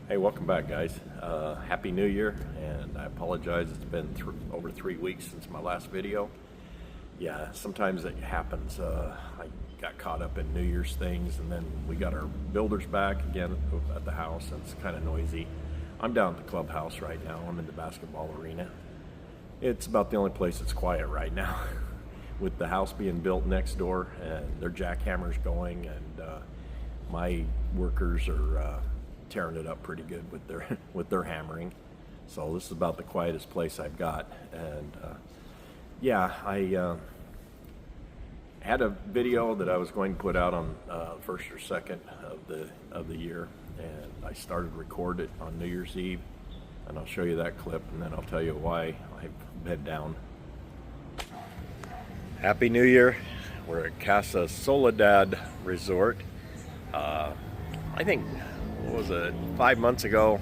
Hey, welcome back, guys. Happy New Year, and I apologize. It's been over 3 weeks since my last video. Yeah, sometimes it happens. I got caught up in New Year's things, and then we got our builders back again at the house, and it's kind of noisy. I'm down at the clubhouse right now. I'm in the basketball arena. It's about the only place that's quiet right now, with the house being built next door, and their jackhammers going, and my workers are tearing it up pretty good with their hammering. So this is about the quietest place I've got. And yeah, I had a video that I was going to put out on first or second of the year, and I started to record it on New Year's Eve, and I'll show you that clip, and then I'll tell you why I bed down. Happy New Year. We're at Casa Soledad Resort. I think, what was it, 5 months ago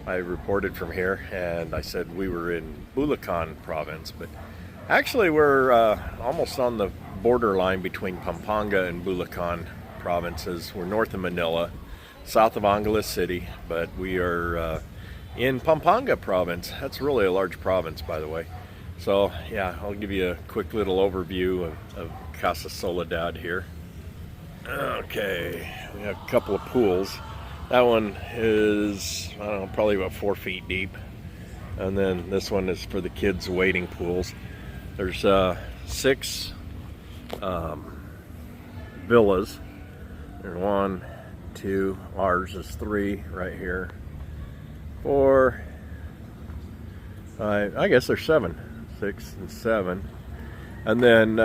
I reported from here, and I said we were in Bulacan province, but actually we're almost on the borderline between Pampanga and Bulacan provinces. We're north of Manila, south of Angeles City, but we are in Pampanga province. That's really a large province, by the way. So yeah, I'll give you a quick little overview of Casa Soledad here. Okay, we have a couple of pools. That one is, I don't know, probably about 4 feet deep. And then this one is for the kids' wading pools. There's 6 villas. There's 1, 2, ours is 3 right here. 4, 5, I guess there's 7, 6 and 7. And then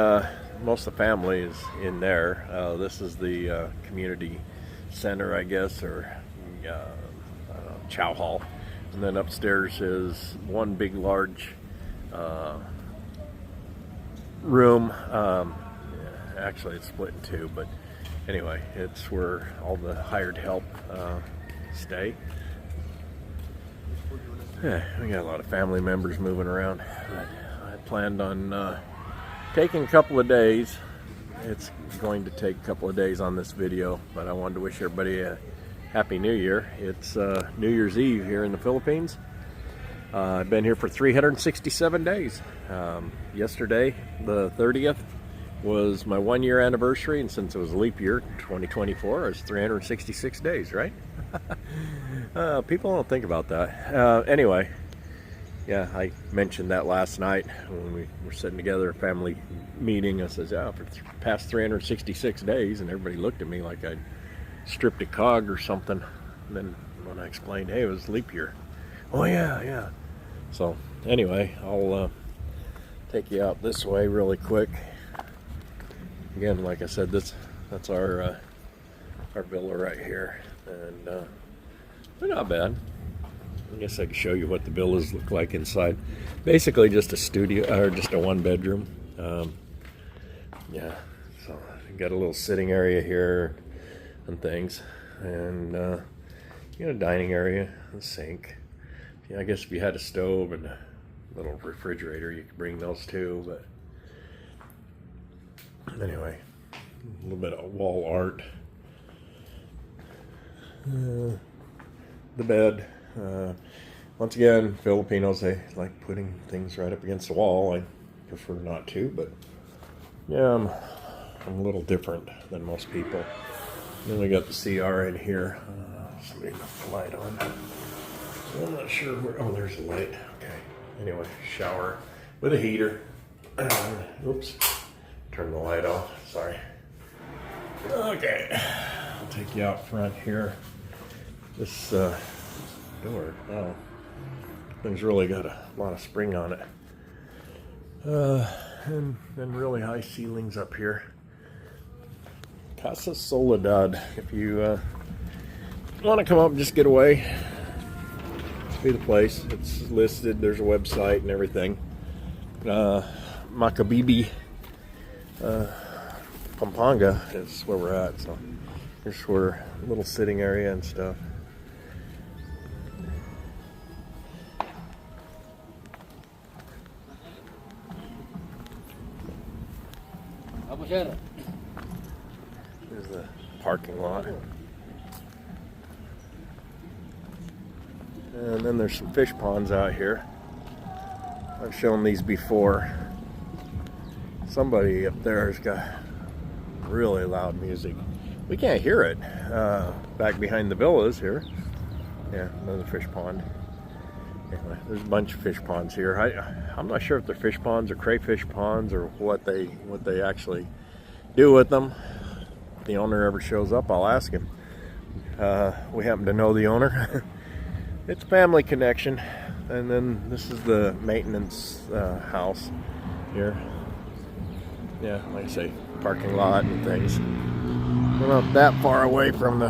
most of the family is in there. This is the community center, I guess, or I don't know, chow hall. And then upstairs is one big large room. Actually it's split in 2, but anyway, it's where all the hired help stay. Yeah, we got a lot of family members moving around. I planned on taking a couple of days. It's going to take a couple of days on this video, but I wanted to wish everybody a Happy New Year. It's New Year's Eve here in the Philippines. I've been here for 367 days. Yesterday, the 30th, was my 1-year anniversary, and since it was a leap year, 2024, it's 366 days, right? People don't think about that. Anyway, yeah, I mentioned that last night when we were sitting together, a family meeting. I said, yeah, for the past 366 days, and everybody looked at me like I'd stripped a cog or something. And then when I explained, hey, it was leap year. Oh yeah. So anyway, I'll take you out this way really quick. Again, like I said, that's our villa right here, and they're not bad. I guess I can show you what the villas look like inside. Basically just a studio, or just a 1-bedroom. Yeah, so you got a little sitting area here and things, and you got a dining area, a sink. Yeah, I guess if you had a stove and a little refrigerator, you could bring those too, but anyway, a little bit of wall art. The bed. Once again, Filipinos, they like putting things right up against the wall. I prefer not to, but yeah, I'm a little different than most people. Then we got the CR in here. Somebody left the light on. I'm not sure where. Oh, there's a light. Okay. Anyway, shower with a heater. Oops. Turn the light off. Sorry. Okay. I'll take you out front here. This door, wow, thing's really got a lot of spring on it. And then really high ceilings up here. Casa Soledad. If you want to come up and just get away, be the place. It's listed. There's a website and everything. Macabebe, Pampanga is where we're at. So here's where a little sitting area and stuff. There's the parking lot. And then there's some fish ponds out here. I've shown these before. Somebody up there has got really loud music. We can't hear it back behind the villas here. Yeah, another fish pond. Anyway, there's a bunch of fish ponds here. I'm not sure if they're fish ponds or crayfish ponds or what they actually do with them. If the owner ever shows up, I'll ask him. We happen to know the owner. It's family connection. And then this is the maintenance house here. Yeah, like I say, parking lot and things. We're not that far away from the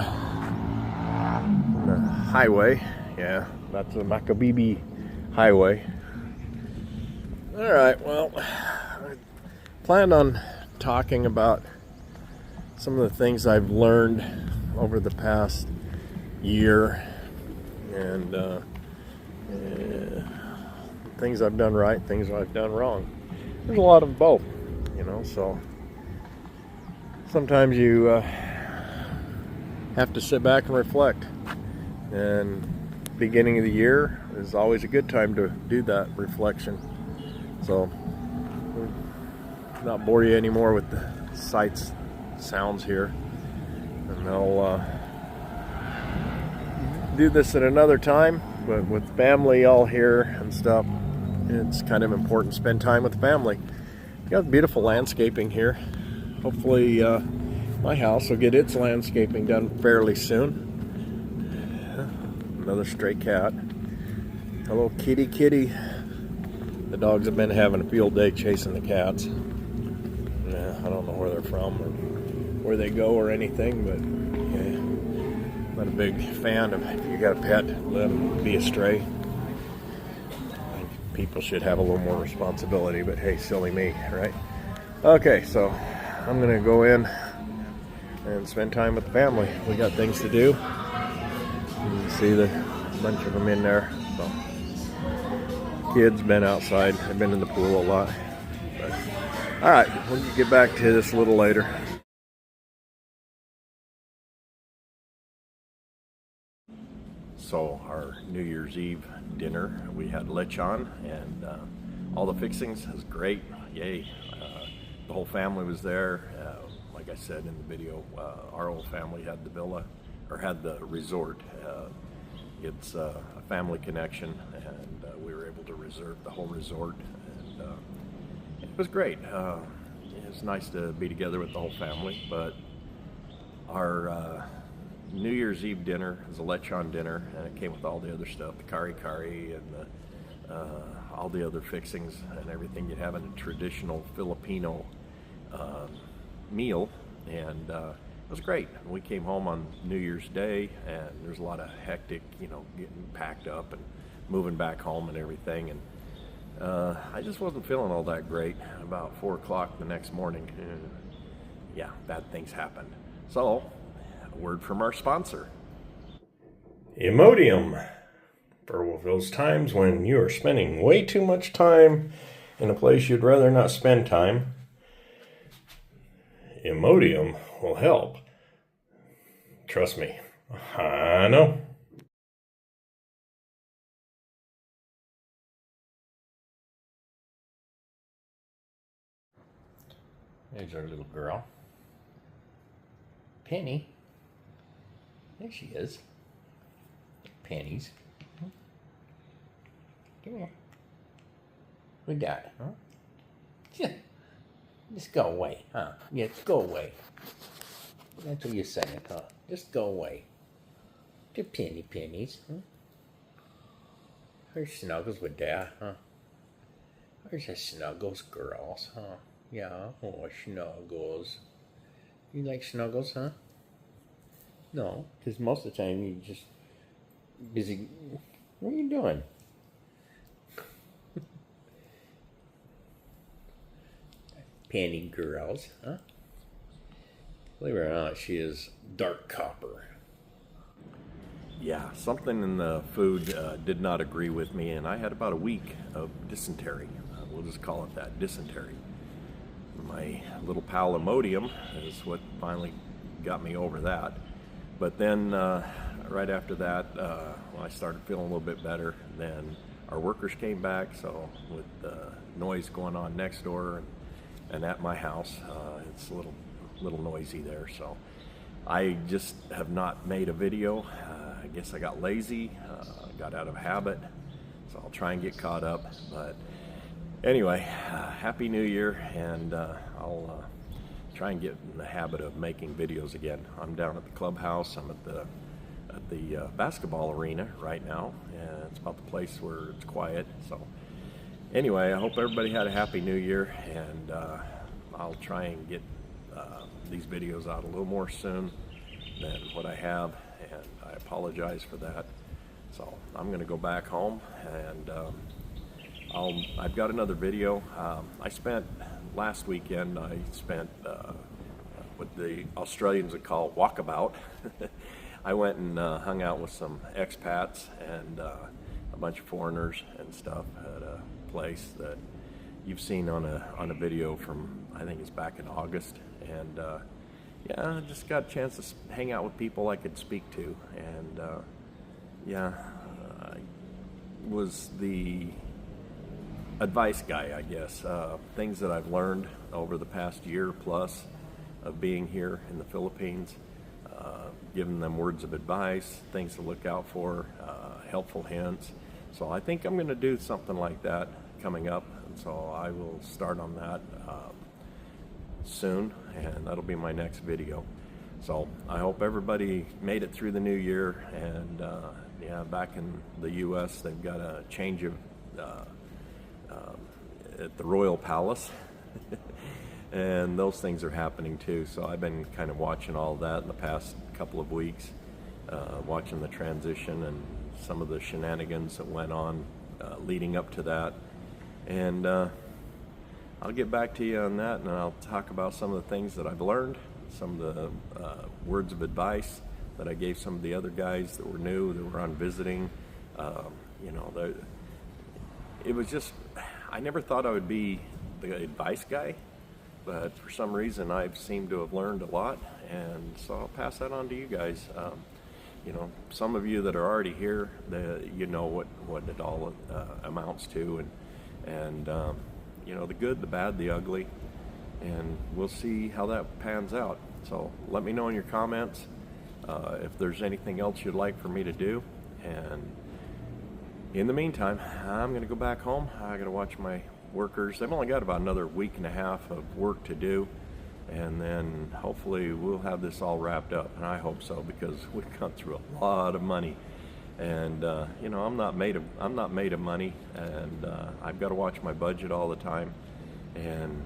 highway. Yeah, that's the Macabebe Highway. Alright, well, I planned on talking about some of the things I've learned over the past year, and things I've done right, things I've done wrong. There's a lot of both, you know, so sometimes you have to sit back and reflect. And beginning of the year is always a good time to do that reflection. So I'll not bore you anymore with the sights, sounds here, and I'll do this at another time. But with family all here and stuff, it's kind of important to spend time with family. You got beautiful landscaping here. Hopefully my house will get its landscaping done fairly soon. Another stray cat. Hello, kitty, kitty. The dogs have been having a field day chasing the cats. Yeah, I don't know where they're from or where they go or anything, but yeah, not a big fan of, if you got a pet, let them be a stray. I think people should have a little more responsibility, but hey, silly me, right? Okay, so I'm gonna go in and spend time with the family. We got things to do. You can see the bunch of them in there. So, kids been outside. They've been in the pool a lot. But, all right, we'll get back to this a little later. So our New Year's Eve dinner, we had lechon, and all the fixings was great. Yay! The whole family was there. Like I said in the video, our whole family had the villa, or had the resort. It's a family connection, and we were able to reserve the whole resort, and it was great. It's nice to be together with the whole family. But our New Year's Eve dinner was a lechon dinner, and it came with all the other stuff, the kari kari and all the other fixings and everything you'd have in a traditional Filipino meal, and it was great. We came home on New Year's Day, and there's a lot of hectic, you know, getting packed up and moving back home and everything, and I just wasn't feeling all that great. About 4 o'clock the next morning, yeah, bad things happened. So, a word from our sponsor. Imodium. For those times when you are spending way too much time in a place you'd rather not spend time, Imodium will help. Trust me, I know. There's our little girl. Penny. There she is. Pennies. Come here. Good dad, huh? Yeah. Just go away, huh? Yeah, just go away. That's what you're saying, huh? Just go away. The pennies, huh? Her snuggles with dad, huh? Where's the snuggles, girls, huh? Yeah, oh, snuggles. You like snuggles, huh? No, because most of the time you're just busy. What are you doing? Penny girls, huh? Believe it or not, she is dark copper. Yeah, something in the food did not agree with me, and I had about a week of dysentery. We'll just call it that, dysentery. My little pal Imodium is what finally got me over that. But then right after that, when I started feeling a little bit better, then our workers came back. So with the noise going on next door and at my house, it's a little noisy there. So I just have not made a video. I guess I got lazy, got out of habit. So I'll try and get caught up. But anyway, Happy New Year, and I'll try and get in the habit of making videos again. I'm down at the clubhouse. I'm at the basketball arena right now, and it's about the place where it's quiet. So anyway, I hope everybody had a Happy New Year, and I'll try and get these videos out a little more soon than what I have, and I apologize for that. So I'm going to go back home, and I've got another video. I spent last weekend, what the Australians would call walkabout. I went and hung out with some expats and a bunch of foreigners and stuff at a place that you've seen on a video from, I think it's back in August. And yeah, I just got a chance to hang out with people I could speak to. And yeah, I was the advice guy, I guess. Things that I've learned over the past year plus of being here in the Philippines, giving them words of advice, things to look out for, helpful hints. So I think I'm going to do something like that coming up, and so I will start on that soon, and that'll be my next video. So I hope everybody made it through the new year, and yeah, back in the US they've got a change of at the Royal Palace. And those things are happening too. So I've been kind of watching all of that in the past couple of weeks, watching the transition and some of the shenanigans that went on leading up to that. And I'll get back to you on that, and I'll talk about some of the things that I've learned, some of the words of advice that I gave some of the other guys that were new, that were on visiting. You know, it was just, I never thought I would be the advice guy, but for some reason I've seemed to have learned a lot, and so I'll pass that on to you guys. You know, some of you that are already here, you know what it all amounts to, and you know, the good, the bad, the ugly, and we'll see how that pans out. So let me know in your comments if there's anything else you'd like for me to do, and in the meantime, I'm going to go back home. I got to watch my workers. They've only got about another week and a half of work to do, and then hopefully we'll have this all wrapped up, and I hope so, because we've gone through a lot of money, and you know, I'm not made of money, and I've got to watch my budget all the time, and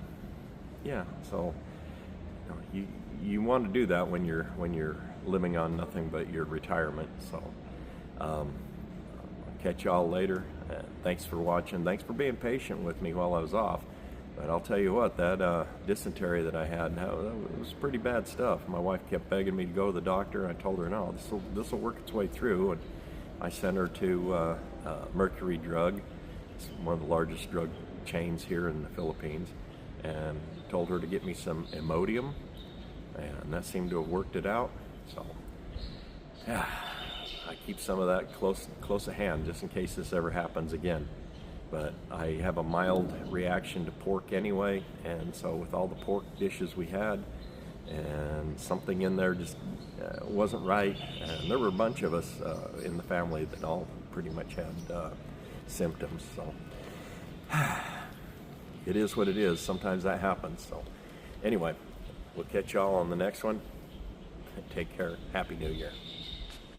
yeah, so you want to do that when you're living on nothing but your retirement. So I'll catch y'all later. Thanks for watching. Thanks for being patient with me while I was off. But I'll tell you what, that dysentery that I had, that was pretty bad stuff. My wife kept begging me to go to the doctor. I told her, no, this will work its way through. And I sent her to Mercury Drug. It's one of the largest drug chains here in the Philippines, and told her to get me some Imodium, and that seemed to have worked it out. So yeah, I keep some of that close at hand just in case this ever happens again. But I have a mild reaction to pork anyway, and so with all the pork dishes we had, and something in there just wasn't right, and there were a bunch of us in the family that all pretty much had symptoms. So it is what it is. Sometimes that happens. So anyway, we'll catch y'all on the next one. Take care. Happy New Year.